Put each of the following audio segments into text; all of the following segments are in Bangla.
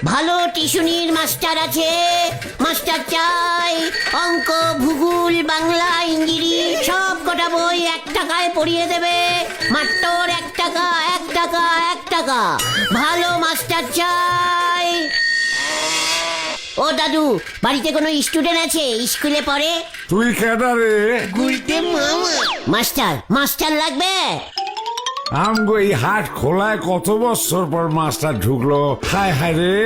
ভালো টিউশনির মাস্টার আছে? মাস্টার চাই। অঙ্ক, ভূগোল, বাংলা, ইংরেজি সব কটা বই 1 টাকায় পড়িয়ে দেবে। মাত্র 1 টাকা, 1 টাকা, 1 টাকা। ভালো মাস্টার চাই। ও দাদু, বাড়িতে কোনো স্টুডেন্ট আছে স্কুলে পড়ে? তুই কেডা রে? মাস্টার, মাস্টার লাগবে। আমগো এই হাট খোলায় কত বছর পর মাস্টার ঢুকলো। হায় হায় রে,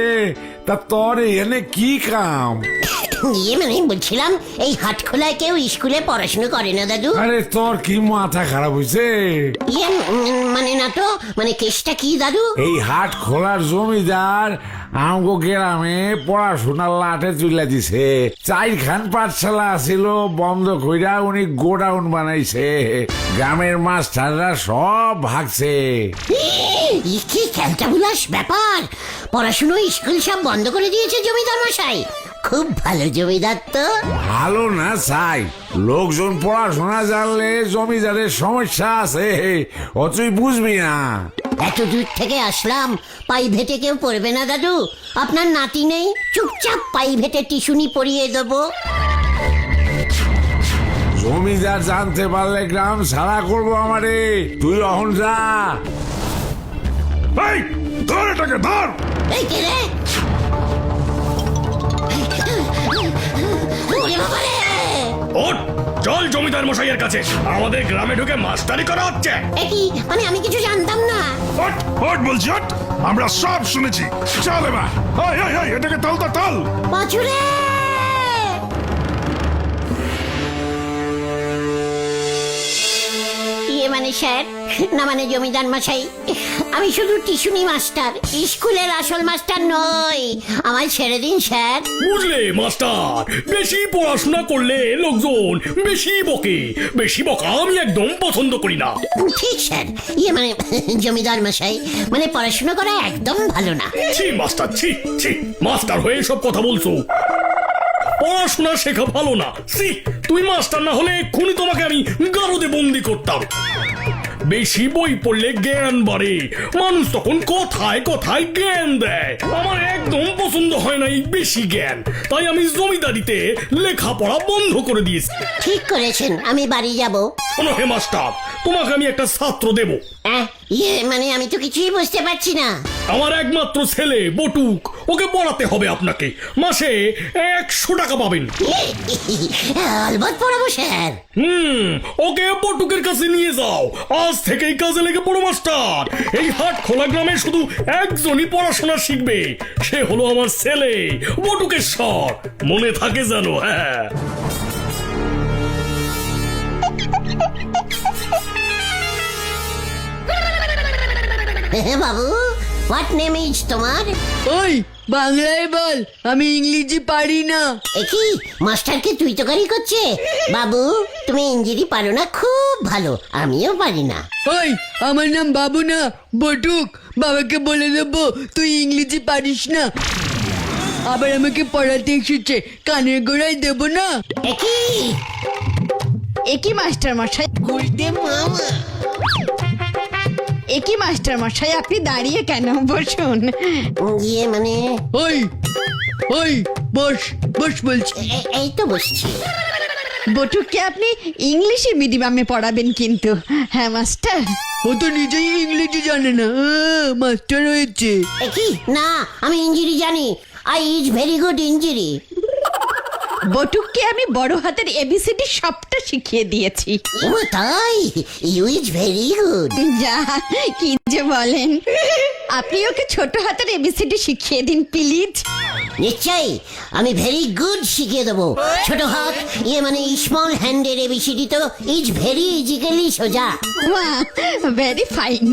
তা তোর এনে কি কাম? মানে বলছিলাম, এই হাট খোলায় কেউ স্কুলে পড়াশোনা করে না দাদু? আরে তোর কি মাথা খারাপ হয়েছে? মানে না তো, মানে কেসটা কি দাদু? এই হাট খোলার জমিদার আমগো গ্রামে পড়াশোনার লাঠে তুলে দিছে। 4খান পাঠশালা ছিল, বন্ধ কইরা উনি গোডাউন বানাইছে। গ্রামের মাস্টাররা সব ভাগছে। কি খেলতাবুলাস ব্যাপার! পড়াশুনো স্কুল সব বন্ধ করে দিয়েছে জমিদার মশাই। খুব ভালো জমিদার তো। ভালো না চাই, লোকজন পড়াশোনা জানলে জমিদারের সমস্যা আছে, ও তুই বুঝবি না। এত দূর থেকে আসলাম, প্রাইভেটে কেউ পড়বে না দাদু? আপনার নাতি নেই? চুপচাপ প্রাইভেটে টিউশনি পড়িয়ে দেবো। জমিদার জানতে পারলে গ্রাম ছাড়া করবো আমারে। তুই অহন যা। এই, ধর এটাকে, ধর। এই কে রে? ওরে বাবা রে! ওঠ, চল জমিদার মশাইয়ের কাছে। আমাদের গ্রামে ঢুকে মাস্টারি করা হচ্ছে। কি মানে, আমি কিছু জানতাম না। ওঠ, ওঠ বলছি, ওঠ। আমরা সব শুনেছি। চল এবার। এটাকে তাল তো তাল। পাঁচুরে! মানে স্যার, না মানে জমিদার মশাই, আমি শুধু টিউশনি মাস্টার, স্কুলের আসল মাস্টার নই। আমায় ছেড়ে দিন স্যার। বুঝলে মাস্টার, বেশি পড়াশোনা করলে লোকজন বেশি বকে। বেশি বকা আমি একদম পছন্দ করি না। ঠিক স্যার, মানে জমিদার মশাই, মানে পড়াশোনা করা একদম ভালো না। ছি মাস্টার, ছি ছি, মাস্টার হয়ে সব কথা বলছো? পড়াশোনা শেখা ভালো না। সি, তুই মাস্টার না হলে এক্ষুনি তোমাকে আমি গারদে বন্দি করতাম। বেশি বই পড়লে জ্ঞান বাড়ে, মানুষ তখন কথায় কথায় জ্ঞান দেয়। আমার একদম পছন্দ হয় না এই বেশি জ্ঞান, তাই আমি জমিদারিতে লেখাপড়া বন্ধ করে দিয়েছি। ঠিক করেছেন, আমি বাড়ি যাব। শোনো হে মাস্টার, তোমাকে আমি একটা ছাত্র দেব। মানে আমি তো কিছুই বুঝতে পারছি না। আমার একমাত্র ছেলে বটুক, ওকে পড়াতে হবে আপনাকে। মাসে 100 টাকা পাবেন। আলবাত পড়াবো স্যার। ওকে বটুকের কাছে নিয়ে যাও। আজ থেকেই কাজে লেগে পড়ো মাস্টার। এই হাট খোলা গ্রামে শুধু একজনই পড়াশোনা শিখবে, সে হলো আমার ছেলে বটুকেশ্বর। মনে থাকে জানো? হ্যাঁ। বাবু, হোয়াট নেম ইজ তোমার? ওই বাংলায় বল, আমি ইংরেজি পারি না। কি মাস্টারকে তুই তো গাড়ি করছে? বাবু, তুমি ইংরেজি পারো না? খুব ভালো, আমিও পারি না। ওই, আমার নাম বাবু না, বটুক। বাবাকে বলে দেবো তুই ইংরেজি পারিস না। আবার আমাকে পড়াতে এসেছে, কানের গোড়ায় দেবো না। একই মাস্টার মশাই। একই মাস্টার মশাই, আপনি দাঁড়িয়ে কেন? বসুন। মানে ওই ওই বস বস বলছি। এই তো বসছি। বটুককে আপনি ইংলিশে মিডিয়ামে পড়াবেন কিন্তু। হ্যাঁ মাস্টার। ও তো নিজেই ইংরেজি জানে না, মাস্টার হয়েছে। কি না, আমি ইঞ্জিরি জানি। আই ইজ ভেরি গুড ইঞ্জিরি। বটুককে আমি বড় হাতের এবিসিডি সবটা শিখিয়ে দিয়েছি। ও তাই? You is very good. যা কি যে বলেন। আপনি ওকে ছোট হাতের এবিসিডি শিখিয়ে দিন প্লিজ। নিশ্চয়ই, আমি ভেরি গুড শিখিয়ে দেবো। ছোট হাত মানে স্মল হ্যান্ডের এবিসিডি তো ইজ ভেরি ইজিক্যালি সোজা। Very fine.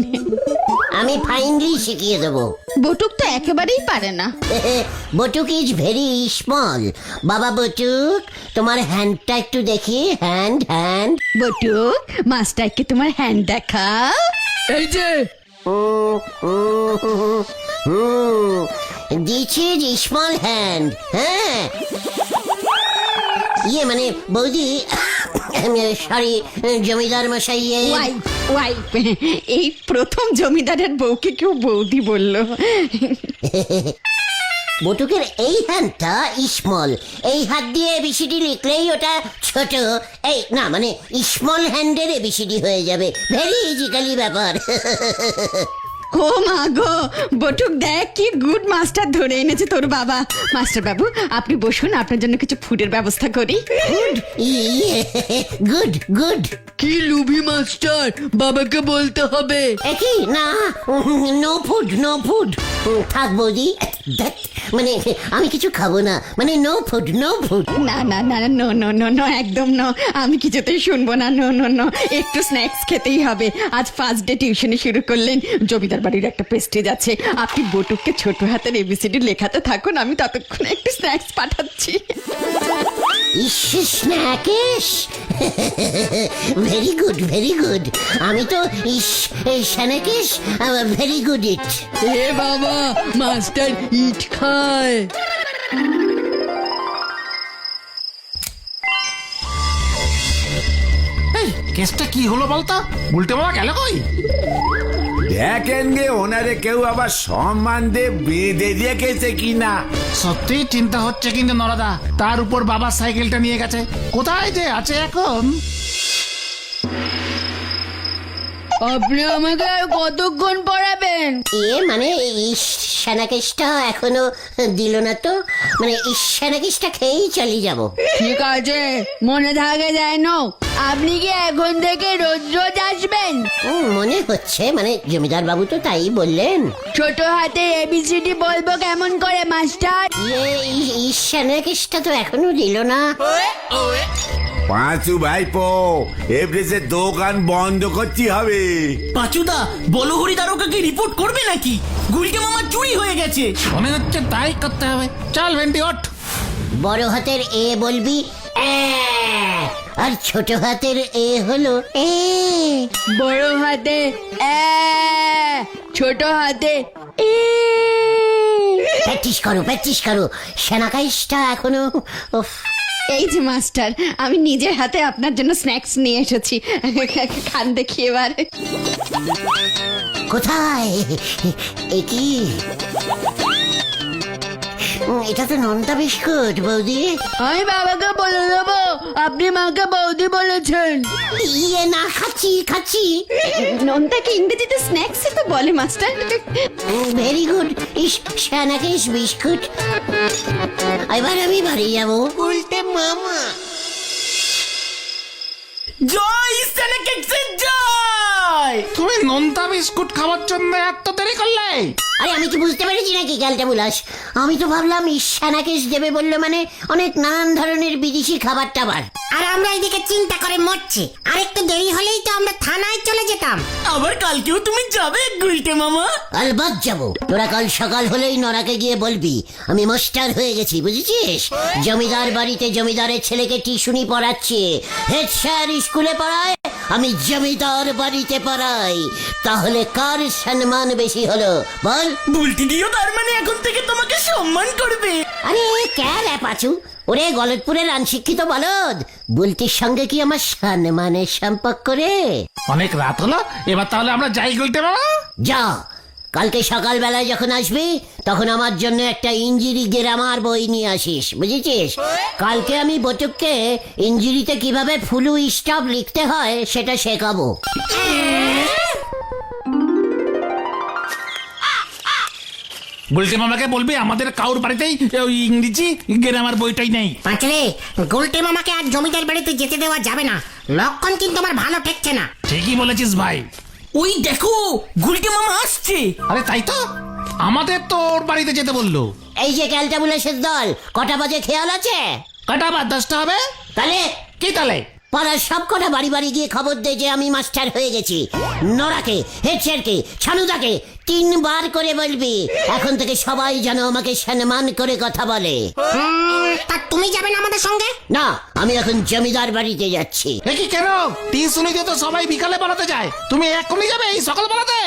আমি ফাইনলি শিখিয়ে দেবো। বটুক তো একেবারেই পারে না। Batuk is very small. বাবা বটুক, তোমার হ্যান্ডটা একটু দেখি। Hand hand. বটুক, মাস্টারকে তোমার হ্যান্ড দেখাও। এই যে দিস ইজ স্মল হ্যান্ড। হ্যাঁ, মানে বৌদি, সরি জমিদার মশাই। ওয়াইফ, এই প্রথম জমিদারের বউকে কেউ বৌদি বললো। বটুকের এই হ্যান্ডটা স্মল, এই হাত দিয়ে এবিসিডি লিখলেই ওটা ছোট, এই না মানে স্মল হ্যান্ডের এবিসিডি হয়ে যাবে। ভেরি ইজিক্যালি ব্যাপার। ও মা গো, বটুক দেখ কি গুড মাস্টার ধরে এনেছে তোর বাবা। মাস্টার বাবু আপনি বসুন, আপনার জন্য কিছু ফুডের ব্যবস্থা করি। Good good. কি লুভি মাস্টার, বাবাকে বলতে হবে। একই না, নো ফুড নো ফুড। থাক বৌদি, ধ্যাৎ, মানে আমি কিছু খাবো না, মানে নো ফুড নো ফুড। না না না নো নো নো নো, একদম নো, আমি কিছুতেই শুনবো না। নো নো নো, একটু স্ন্যাক্স খেতেই হবে। আজ ফার্স্ট ডে টিউশনে শুরু করলেন, জমিদার বাড়ির একটা প্রেস্টিজ আছে। আপনি বটুককে ছোট হাতের এবিসিডি লেখাতে থাকুন, আমি ততক্ষণে একটু স্ন্যাক্স পাঠাচ্ছি। স্ন্যাকেশ, ভেরি গুড ভেরি গুড। আমি তো স্ন্যাকেশ, ভেরি গুড ইট। এ বাবা, মাস্টার ইট খায়। কেসটা কি হলো বলতো? উল্টে মামা গেল কই? দেখেন গে ওনারে কেউ আবার সম্মান দিয়ে বেঁধে রেখেছে কিনা। সত্যি চিন্তা হচ্ছে কিন্তু নরদা, তার উপর বাবার সাইকেলটা নিয়ে গেছে, কোথায় যে আছে এখন? আপনি আমাকে আর কতক্ষণ পড়াবেন? মানে স্ন্যাকেশটা এখনো দিল না তো, মানে স্ন্যাকেশটা খেয়েই চলে যাব। ঠিক আছে, মনে থাকে যেন। আপনি কি এখন থেকে রোজ রোজ আসবেন? মনে হচ্ছে, মানে জমিদার বাবু তো তাই বললেন। ছোট হাতে এবিসিডি বলবো কেমন করে মাস্টার? স্ন্যাকেশটা তো এখনো দিল না। পাঁচু ভাইপো, এভরেজের দোকান বন্ধ করতে হবে। পাঁচুদা, বলো হরি দারোগাকে রিপোর্ট করবে নাকি? গুলটে মামা চুরি হয়ে গেছে। মনে হচ্ছে তাই করতে হবে। চল ভেন্টি ওঠ। বড় হাতের এ বলবি এ, আর ছোট হাতের এ হলো এ। বড় হাতে এ, ছোট হাতে ই। প্র্যাকটিস করো, স্ন্যাকেশটা এখনো। উফ। এই যে মাস্টার, আমি নিজের হাতে আপনার জন্য স্ন্যাক্স নিয়ে এসেছি, খান দেখি এবার। কোথায়? এ কি? এটা তো নোনতা বিস্কুট বৌদি। আমি বাবাকে বলে দেবো আপনি মাকে বৌদি বলেছেন। না, খাচ্ছি। নন্দাকে ইংরেজিতে স্ন্যাক্স তো বলে মাস্টার। Very good. স্ন্যাকেশ বিস্কুট। এবার আমি বাড়ি যাবো। উল্টে মামা। জয় স্ন্যাকেক্সের জয়। তুমি নোনতা বিস্কুট খাওয়ার জন্য এত দেরি করলে? আরে আমি কি বুঝতে পেরেছি নাকি ক্যালটা বুলাস? আমি তো ভাবলাম স্ন্যাকেশ দেবে বললো মানে অনেক নানান ধরনের বিদেশি খাবার টাবার, আর আমরা এদিকে চিন্তা করে মরছি। আর একটু দেরি হলেই তো আমরা থানায় চলে যেতাম। আবার কালকেও তুমি যাবে গুলটে মামা? আলবাত যাবো। তোরা কাল সকাল হলেই নরাকে গিয়ে বলবি আমি মাস্টার হয়ে গেছি, বুঝেছিস? জমিদার বাড়িতে জমিদারের ছেলেকে টিউশনি পড়াচ্ছি, হেড স্যার স্কুলে পড়ায়, আমি জমিদার বাড়িতে পড়াই। তাহলে কার সম্মান বেশি হলো বল? বুলটি দিও, তার মানে এখন থেকে তোমাকে সম্মান করবে। আরে ক্যাল পাচু, ওরে গলতপুরের অনশিক্ষিত বলদ, বুলটির সঙ্গে কি আমার সম্মানের সম্পর্ক রে? অনেক রাত হলো, এবার তাহলে আমরা যাই গুলটে মামা। যা, কালকে সকালবেলায় যখন আসবি তখন আমার জন্য একটা ইঞ্জিরি গ্রামার বই নিয়ে আসিস, বুঝেছিস? কালকে আমি বটুককে ইঞ্জিরিতে কিভাবে ফুলু স্টপ লিখতে হয় সেটা শেখাবো। গুলটে মামাকে বলবি আমাদের কাউর বাড়িতেই ওই ইংরেজি গ্রামার বইটাই নেই। পাঁচরে, গোলটে মামাকে আর জমিদার বাড়িতে যেতে দেওয়া যাবে না। লক্ষণ কিন্তু আমার ভালো ঠেকছে না। ঠিকই বলেছিস ভাই। ওই দেখো গুলটে মামা আসছে। আরে তাই তো, আমাদের তো ওর বাড়িতে যেতে বললো। এই যে ক্যালটাবুলাসের দল, কটা বাজে খেয়াল আছে? কটা বা 10টা হবে? তাহলে কি তাহলে? পাড়ার সব কটা বাড়ি বাড়ি গিয়ে খবর দে যে আমি মাস্টার হয়ে গেছি। নরাকে, হেড স্যারকে, ছানুদাকে 3 বার করে বলবি এখন থেকে সবাই যেন আমাকে সম্মান করে কথা বলে। তা তুমি যাবেন আমাদের সঙ্গে? না, আমি এখন জমিদার বাড়িতে যাচ্ছি। এ কি কেন? টিউশনিতে তো সবাই বিকালে পড়াতে যায়, তুমি এখনই যাবে এই সকাল বেলাতে?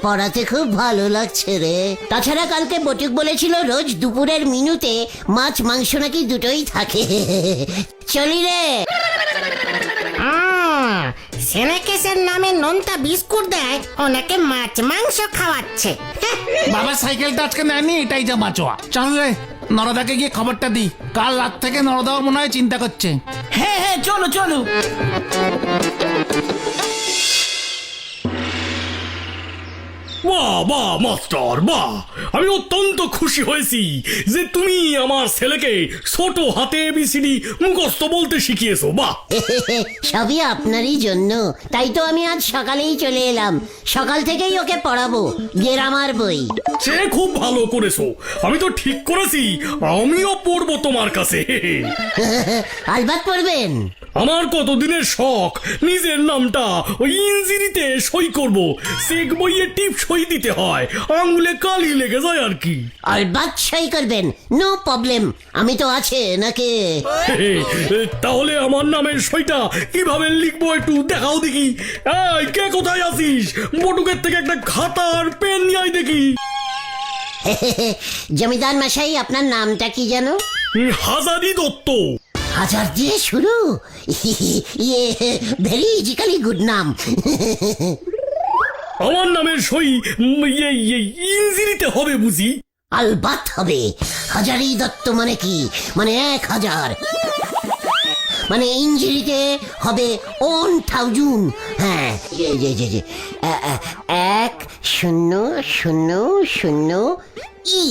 পড়াতে খুব ভালো লাগছে রে। তাছাড়া কালকে বটুক বলেছিল রোজ দুপুরের মিনুতে মাছ মাংস নাকি দুটোই থাকে। চলি রে। সেনেকেসের নামে নোনতা বিস্কুট দেয় ওনাকে মাছ মাংস খাওয়াচ্ছে। বাবার সাইকেলটা আজকে নেয়নি, এটাই যা বাঁচোয়া। চল রে নরদাকে গিয়ে খবরটা দি। কাল রাত থেকে নরদাও মনে হয় চিন্তা করছে। হ্যাঁ হ্যাঁ চলো চলো। বাহ বাহ মাস্টার বাহ, আমি অত্যন্ত খুশি হয়েছি যে তুমি আমার ছেলেকে ছোট হাতে এবিসিডি মুখস্থ বলতে শিখিয়েছো। বাহ, সবই আপনারই জন্য, তাই তো আমি আজ সকালেই চলে এলাম। সকাল থেকেই ওকে পড়াবো গ্রামার বই। সে খুব ভালো করেছো। আমি তো ঠিক করেছি আমিও পড়বো তোমার কাছে। আলবাত পড়বেন। আমার কতদিনের শখ নিজের নামটা ওই ইঞ্জিরিতে সই করব। চেক বইয়ে টিপ সই দিতে হয়, আঙুলে কালি লেগে যায় আর কি। আলবাত সই করবেন, নো প্রবলেম। আমি তো আছে নাকি? তাহলে আমার নামের সইটা কিভাবে লিখবো একটু দেখাও দেখি। এই কে কোথায় আছিস? বটুকের থেকে একটা খাতা আর পেন নিয়ে আয় দেখি। জমিদার মশাই, আপনার নামটা কি যেন? হাজারি দত্ত। হাজার দিয়ে শুরু? ইয়ে, ভেরি ইজিক্যালি গুড নাম। আমার নামের সই ইঞ্জিরিতে হবে বুঝি? আলবাত হবে। হাজারি দত্ত মানে কি? মানে 1000, মানে ইঞ্জিরিতে হবে 1000। হ্যাঁ, 1000 ই,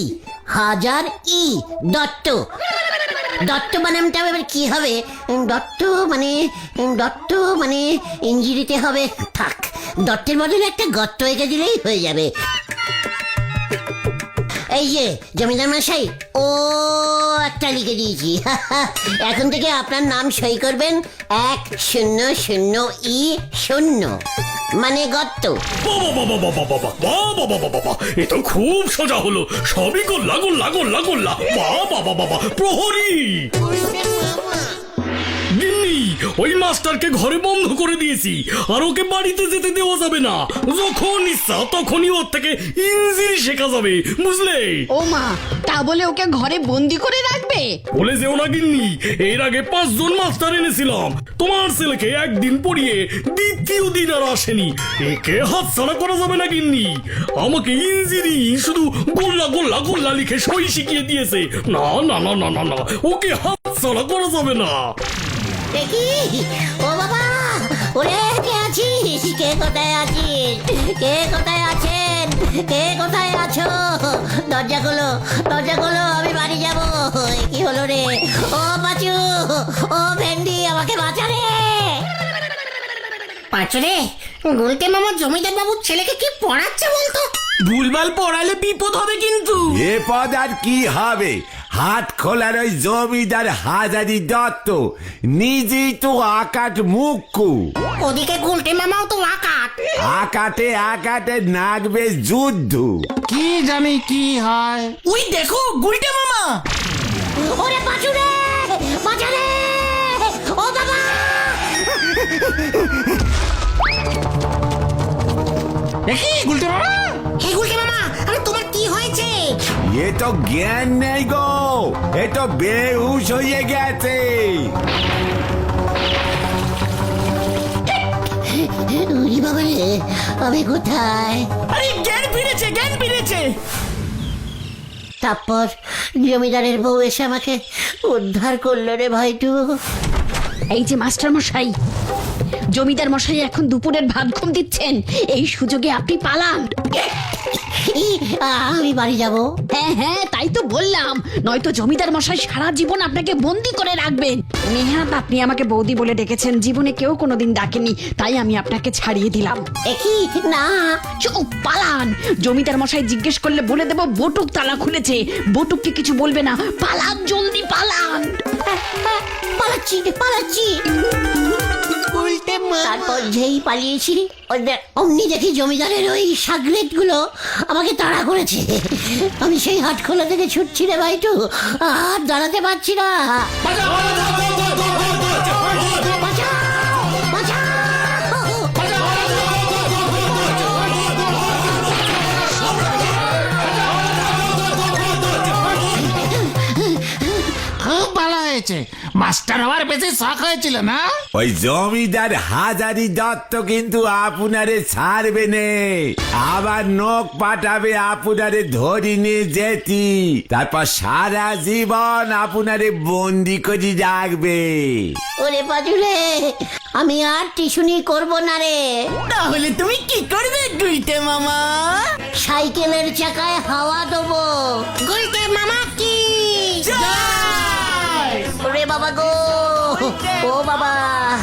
হাজার ই দত্ত। দত্ত বানামটা এবার কি হবে? দত্ত মানে ইঞ্জিরিতে হবে, থাক, দত্তের বদলে একটা গর্ত এঁকে দিলেই হয়ে যাবে। এই যে জমিদার মশাই, ও একটা লিখে দিয়েছি। এখন থেকে আপনার নাম সই করবেন 100E0, মানে গর্ত। এ তো খুব সোজা হলো, সবই গোল্লা গোল্লা গোল্লা গোল্লা। বাবা প্রহরী গিন্নি, ওই মাস্টারকে ঘরে বন্ধ করে দিয়েছি, আর ওকে বাড়িতে যেতে দেওয়া যাবে না। যখন ইচ্ছা তখনই ওর থেকে ইঞ্জিরি শেখা যাবে, বুঝলে? ও মা, তা বলে ওকে ঘরে বন্দি করে রাখবে? বলে যেও না গিন্নি, এর আগে 5 জন মাস্টার এনেছিলাম। তোমার ছেলেকে একদিন পড়িয়ে দ্বিতীয় দিন আর আসেনি। একে হাত ছাড়া করা যাবে না গিন্নি। আমাকে ইঞ্জিরি শুধু গোল্লা গোল্লা গোল্লা লিখে সই শিখিয়ে দিয়েছে। না না না না না না, ওকে হাত ছাড়া করা যাবে না। দেখি, ও বাবা, ওরে কে আছিস? কে কোথায় আছিস? কে কোথায় আছেন? কে কোথায় আছো? দরজা খোলো, দরজা খোলো, আমি বাড়ি যাবো। কি হলো রে? ও পাঁচু, ও ভেন্ডি, আমাকে বাঁচা রে। পাঁচরে, গুলতে মামা জমিদার বাবুর ছেলেকে কি পড়াচ্ছে বলতো? ভুলভাল পড়ালে বিপদ হবে কিন্তু। এ পদ আর কি হবে? হাত খোলার ওই জমিদার হাজারি দত্ত নিজেই তো আকাট মুক্কু। ওদিকে গুলতে মামাও তো আকাট। আকাটে নাগবে যুদ্ধ। কি জানি কি হয়। ওই দেখো গুলটে মামা। ওরে পাঁচু রে, বাঁচা রে। ও বাবা, দেখি গুলটে মামা। হে গুলতে মামা, আরে তোমার কি হয়েছে? এ তো জ্ঞান নেই গো, এ তো বেহুশ হয়ে গেছে। উরি বাবা রে, আমি কোথায়? আরে জ্ঞান ফিরেছে। তারপর জমিদারের বউ এসে আমাকে উদ্ধার করলো রে ভাইটু। এই যে মাস্টার মশাই, জমিদার মশাই এখন দুপুরের ভাত ঘুম দিচ্ছেন, এই সুযোগে আপনি পালান। আমি বাড়ি যাব। হ্যাঁ হ্যাঁ, তাই তো বললাম, নয়তো জমিদার মশাই সারা জীবন আপনাকে বন্দি করে রাখবেন। নেহাত আপনি আমাকে বৌদি বলে ডেকেছেন, জীবনে কেউ কোনোদিন ডাকেনি, তাই আমি আপনাকে ছাড়িয়ে দিলাম। একই না, চুপ, পালান। জমিদার মশাই জিজ্ঞেস করলে বলে দেব বটুক তালা খুলেছে। বটুককে কিছু বলবে না, পালান, জলদি পালান। পালাচ্ছি। তারপর যেই পালিয়েছি, অমনি দেখি জমিদারের ওই সাগরেদ গুলো আমাকে তাড়া করেছে। আমি সেই হাটখোলা থেকে ছুটছি রে ভাইটু, আর দাঁড়াতে পারছি না। খুব ভালো হয়েছে। হয়েছে মাস্টার হওয়ার বেশি শখ হয়েছিল না ওই জমিদার হাজারি দত্ত কিন্তু আপনারে ছাড়বে নে, আবার নখ পাঠাবে আপনারে ধরি নিয়ে যেতি, তারপর সারা জীবন আপনারে বন্দি করে রাখবে। ওরে পাজুরে, আমি আর টিউশনি করব না রে। তাহলে তুমি কি করবে গুলটে মামা? সাইকেলের চাকায় হাওয়া দেবো। গুলটে